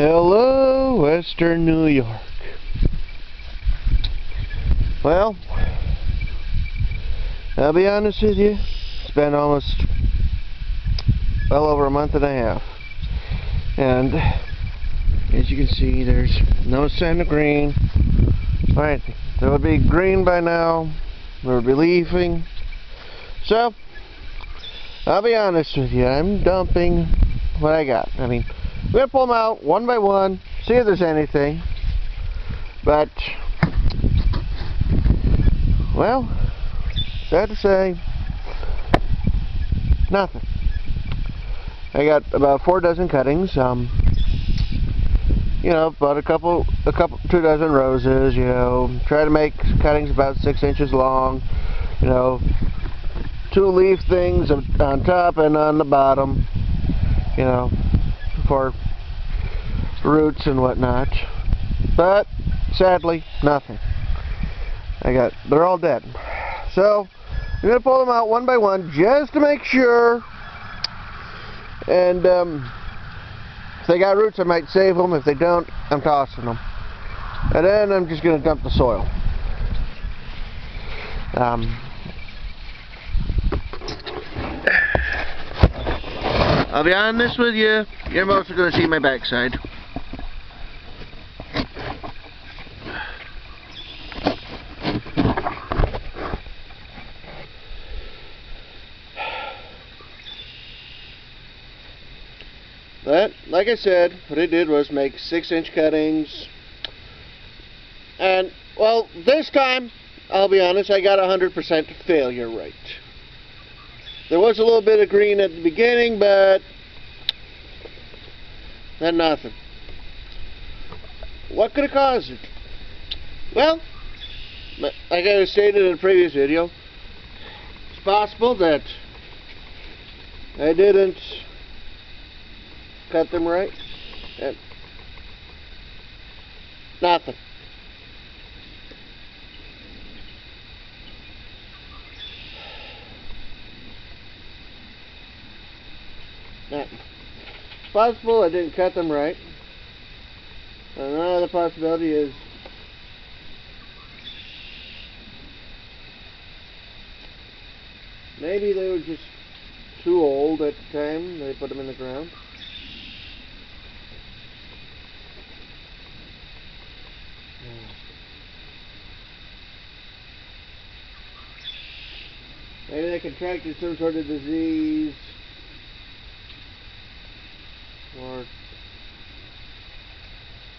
Hello, Western New York. Well, I'll be honest with you, it's been almost well over a month and a half. And as you can see, there's no sign of green. Right, there would be green by now. There would be leafing. So, I'll be honest with you, I'm dumping what I got. I mean, we're going to pull them out one by one, see if there's anything. But, well, sad to say, nothing. I got about 4 dozen cuttings. You know, about a couple, 2 dozen roses. You know, try to make cuttings about 6 inches long. You know, 2 leaf things on top and on the bottom. You know, for roots and whatnot. But sadly, nothing. They're all dead. So I'm gonna pull them out one by one just to make sure. And if they got roots, I might save them. If they don't, I'm tossing them. And then I'm just gonna dump the soil. I'll be honest with you, you're mostly going to see my backside. But, like I said, what I did was make 6-inch cuttings. And, well, this time, I'll be honest, I got 100% failure rate. There was a little bit of green at the beginning, but then nothing. What could have caused it? Well, like I stated in a previous video, it's possible that I didn't cut them right. And nothing. It's possible I didn't cut them right. Another possibility is maybe they were just too old at the time they put them in the ground. Maybe they contracted some sort of disease. Or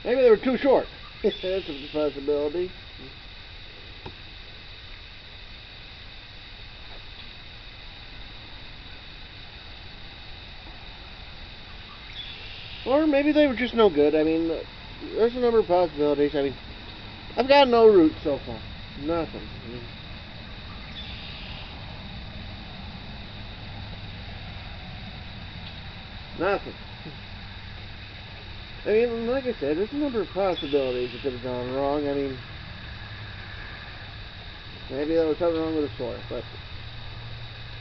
maybe they were too short. That's a possibility. Or maybe they were just no good. I mean, there's a number of possibilities. I mean, I've got no roots so far. Nothing. I mean, nothing. I mean, like I said, there's a number of possibilities that could have gone wrong. I mean, maybe there was something wrong with the soil, but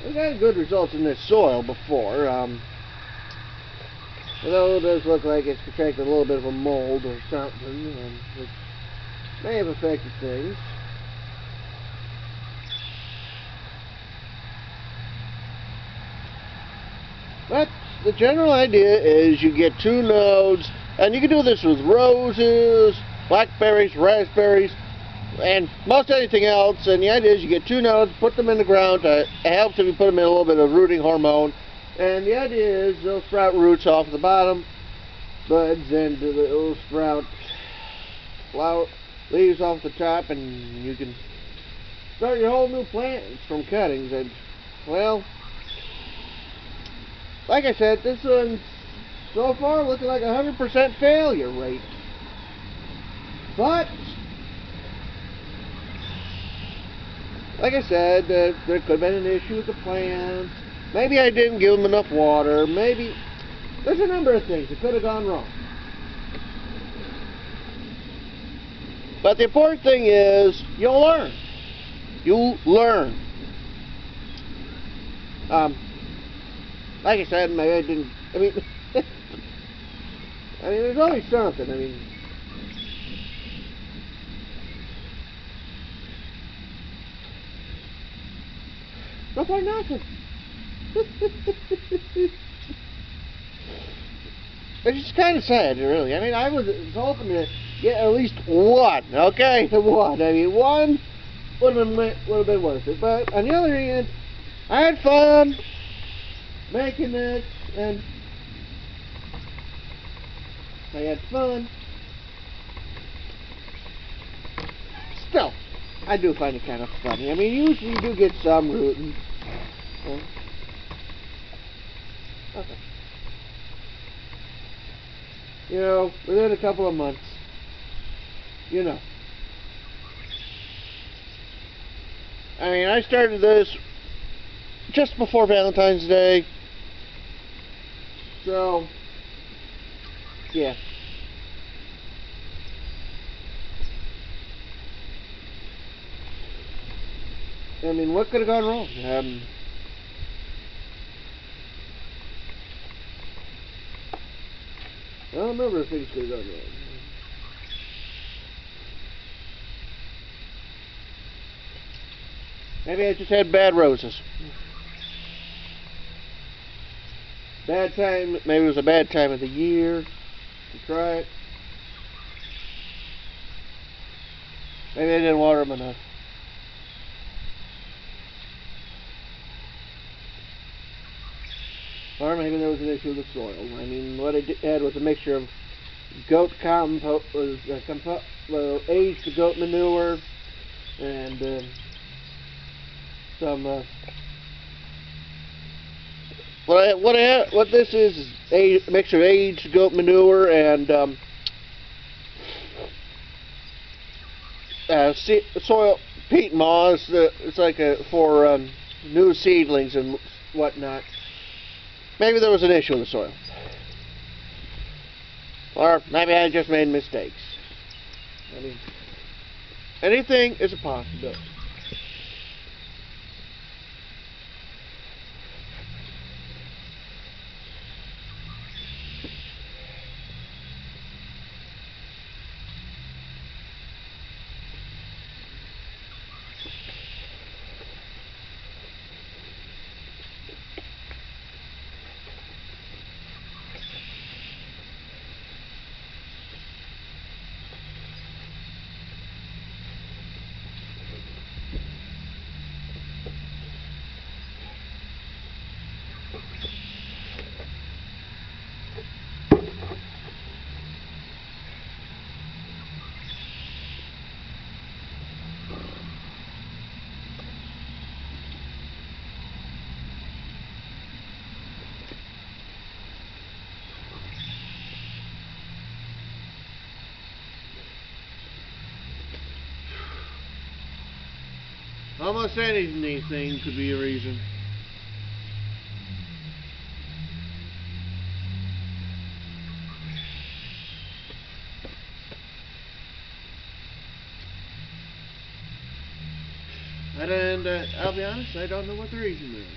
I've had good results in this soil before. Although it does look like it's contracted a little bit of a mold or something, which may have affected things. But the general idea is you get 2 nodes, and you can do this with roses, blackberries, raspberries, and most anything else. And the idea is you get 2 nodes, put them in the ground. It helps if you put them in a little bit of rooting hormone. And the idea is they'll sprout roots off the bottom, buds, and they'll sprout leaves off the top, and you can start your whole new plants from cuttings. And, well, like I said, this one's so far looking like 100% failure rate. But, like I said, there could have been an issue with the plants. Maybe I didn't give them enough water. Maybe there's a number of things that could have gone wrong. But the important thing is you'll learn. You learn. Like I said, maybe I didn't. I mean, I mean, there's always something. I mean, look like nothing. It's just kind of sad, really. I mean, I was hoping to get at least one, okay? One. I mean, one would have been worth it. But on the other hand, I had fun making this, and I had fun. Still, I do find it kind of funny. I mean, usually you do get some rooting. Okay. You know, within a couple of months, you know. I mean, I started this just before Valentine's Day. So, yeah. I mean, what could have gone wrong? I don't remember if things could have gone wrong. Maybe I just had bad roses. Bad time, maybe it was a bad time of the year to try it. Maybe I didn't water them enough. Or maybe there was an issue with the soil. I mean, what I had was a mixture of goat compost, aged goat manure, and some. What this is a mixture of aged goat manure and soil peat moss. It's like for new seedlings and whatnot. Maybe there was an issue with the soil. Or maybe I just made mistakes. I mean, anything is a possibility. Almost anything could be a reason. And I'll be honest, I don't know what the reason is.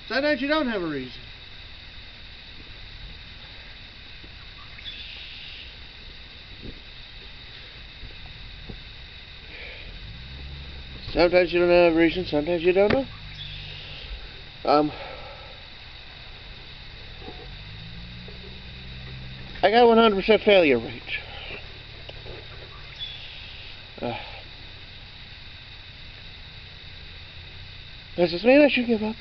Sometimes you don't have a reason. Sometimes you don't have a reason, sometimes you don't know. I got 100% failure rate. Does this mean I should give up?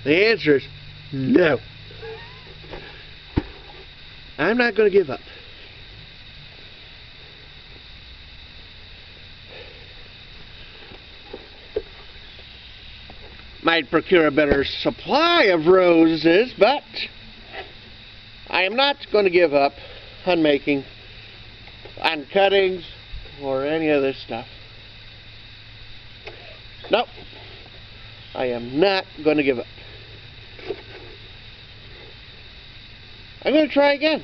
The answer is no. I'm not going to give up. Might procure a better supply of roses, but I am not going to give up on making, on cuttings, or any of this stuff. Nope. I am not going to give up. I'm going to try again.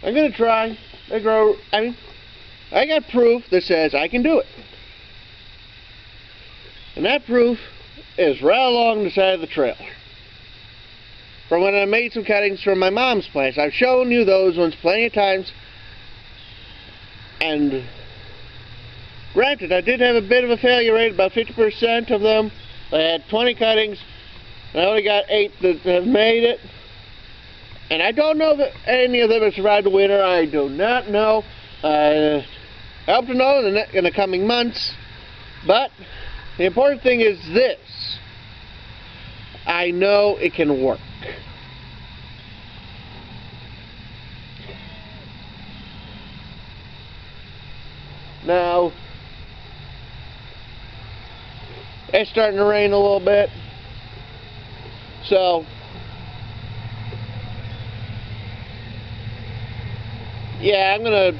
I'm going to try. I got proof that says I can do it. And that proof is right along the side of the trailer. From when I made some cuttings from my mom's place. I've shown you those ones plenty of times. And granted, I did have a bit of a failure rate, about 50% of them. I had 20 cuttings, and I only got 8 that have made it. And I don't know that any of them have survived the winter. I do not know. I hope to know in the coming months. But the important thing is this. I know it can work. Now, it's starting to rain a little bit. So, yeah, I'm going to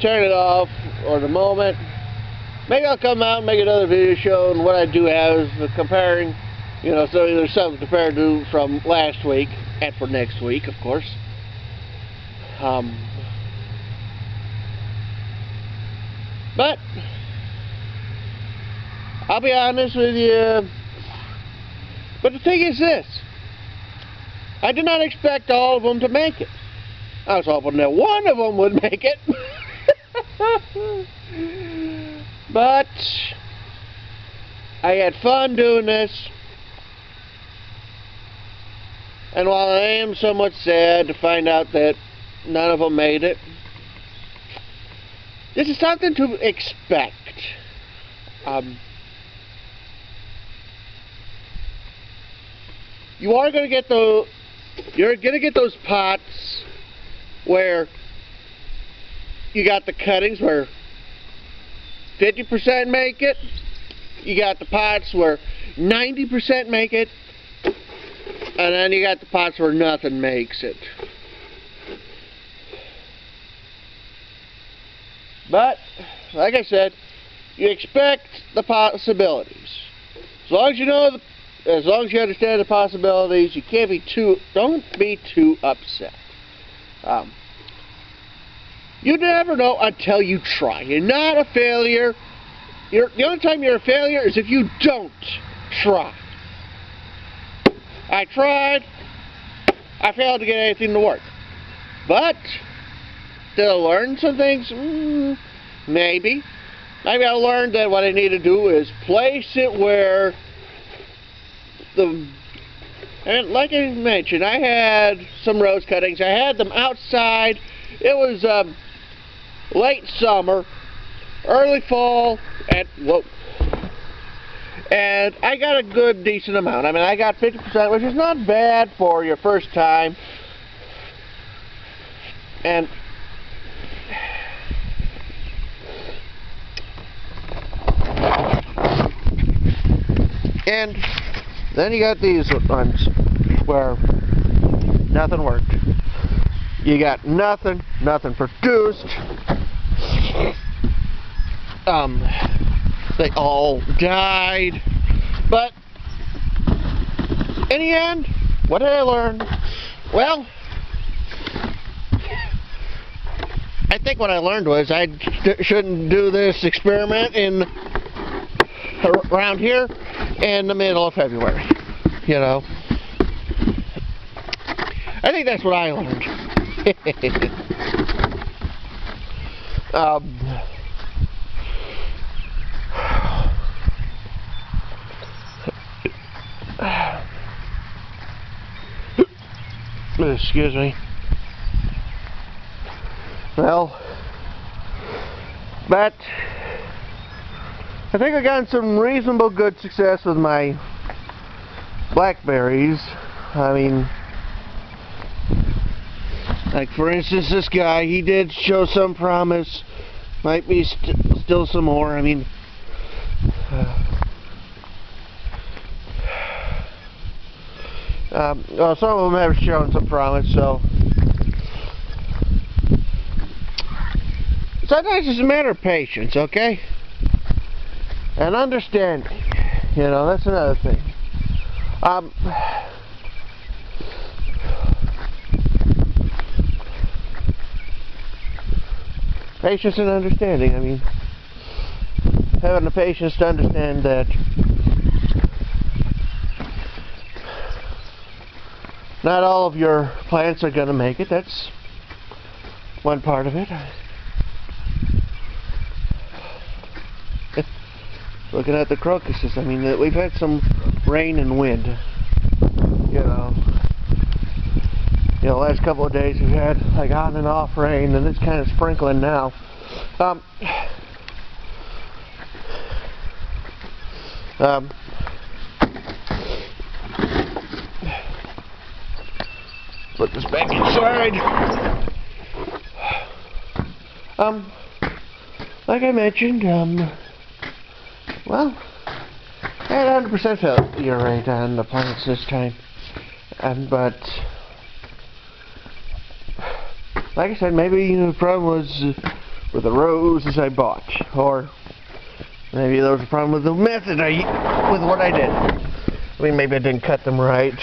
turn it off for the moment. Maybe I'll come out and make another video showing what I do have is comparing, you know, so there's something compared to from last week and for next week, of course. But I'll be honest with you. But the thing is this. I did not expect all of them to make it. I was hoping that one of them would make it. But I had fun doing this. And while I am somewhat sad to find out that none of them made it, this is something to expect. You are going to get those pots where you got the cuttings where 50% make it. You got the pots where 90% make it. And then you got the pots where nothing makes it. But, like I said, you expect the possibilities. As long as you know, as long as you understand the possibilities, you can't be don't be too upset. You never know until you try. You're not a failure. The only time you're a failure is if you don't try. I tried. I failed to get anything to work. But did I learn some things? Maybe. Maybe I learned that what I need to do is place it where and like I mentioned, I had some rose cuttings. I had them outside. It was late summer, early fall, and I got a good decent amount. I mean, I got 50%, which is not bad for your first time. And then you got these ones where nothing worked. You got nothing produced. They all died. But in the end, what did I learn? Well, I think what I learned was I shouldn't do this experiment around here in the middle of February. You know, I think that's what I learned. Excuse me. Well, but I think I got some reasonable good success with my blackberries. I mean, like for instance, this guy, he did show some promise. Might be still some more. I mean, well, some of them have shown some promise, so sometimes it's a matter of patience, okay? And understanding. You know, that's another thing. Patience and understanding. I mean, having the patience to understand that not all of your plants are going to make it. That's one part of it. Looking at the crocuses, I mean, we've had some rain and wind. You know, last couple of days we've had like on and off rain, and it's kind of sprinkling now. Put this back inside. Like I mentioned, well, I had 100% failure rate on the plants this time, but like I said, maybe the problem was with the roses I bought, or maybe there was a problem with the method with what I did. I mean, maybe I didn't cut them right,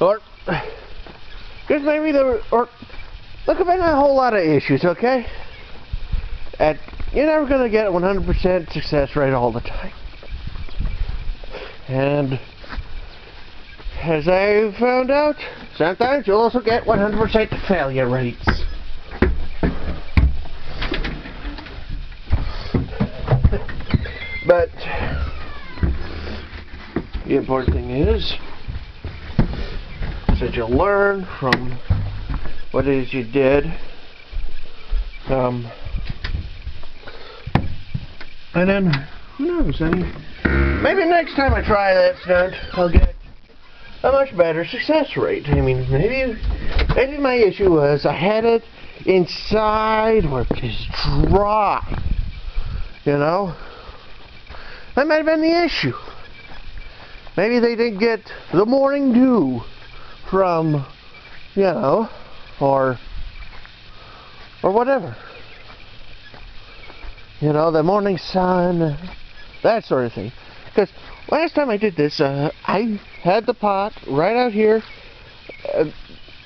or because maybe there were, or there could have been a whole lot of issues. Okay, and you're never going to get 100% success rate all the time. And as I found out, sometimes you'll also get 100% failure rates. But the important thing is that you'll learn from what it is you did. And then, who knows, I mean, maybe next time I try that stunt, I'll get a much better success rate. I mean, maybe my issue was I had it inside where it was dry. You know? That might have been the issue. Maybe they didn't get the morning dew from, or whatever. The morning sun, that sort of thing. Because last time I did this, I had the pot right out here,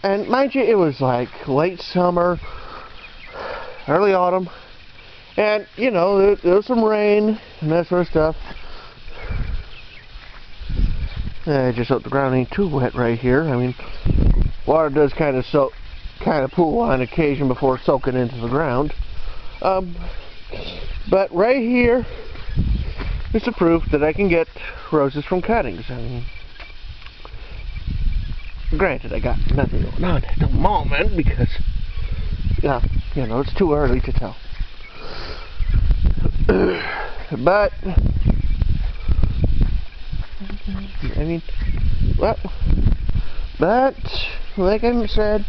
and mind you, it was like late summer, early autumn, and there was some rain and that sort of stuff. I just hope the ground ain't too wet right here. I mean, water does kind of pool on occasion before soaking into the ground. But right here is the proof that I can get roses from cuttings. I mean, granted, I got nothing going on at the moment because, it's too early to tell. But, I mean, well, but, like I said,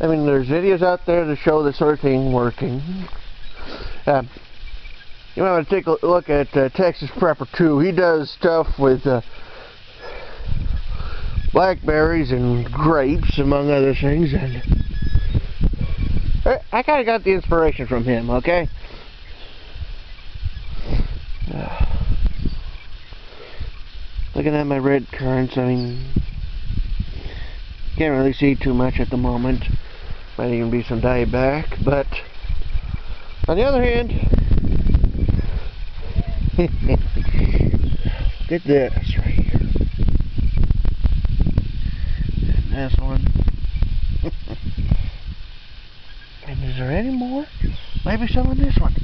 I mean, there's videos out there to show this sort of thing working. You might want to take a look at Texas Prepper 2. He does stuff with blackberries and grapes, among other things, and I kind of got the inspiration from him, okay? Looking at my red currants, I mean, can't really see too much at the moment. Might even be some dieback, but on the other hand, get this right here. And this one. And is there any more? Maybe some on this one.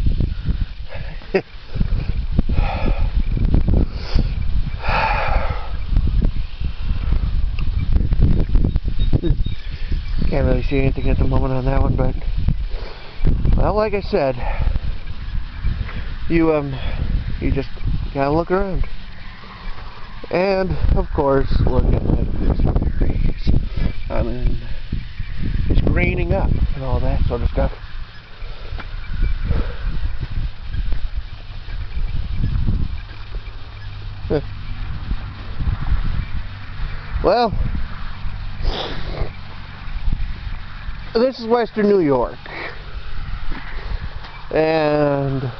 Can't really see anything at the moment on that one, but well, like I said, you just gotta look around, and of course, look at this trees. I mean, it's greening up and all that sort of stuff. Well, this is Western New York, and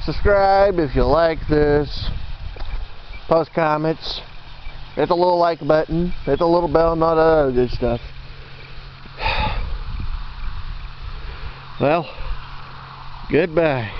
subscribe if you like this, post comments, hit the little like button, hit the little bell, and all that other good stuff. Well, goodbye.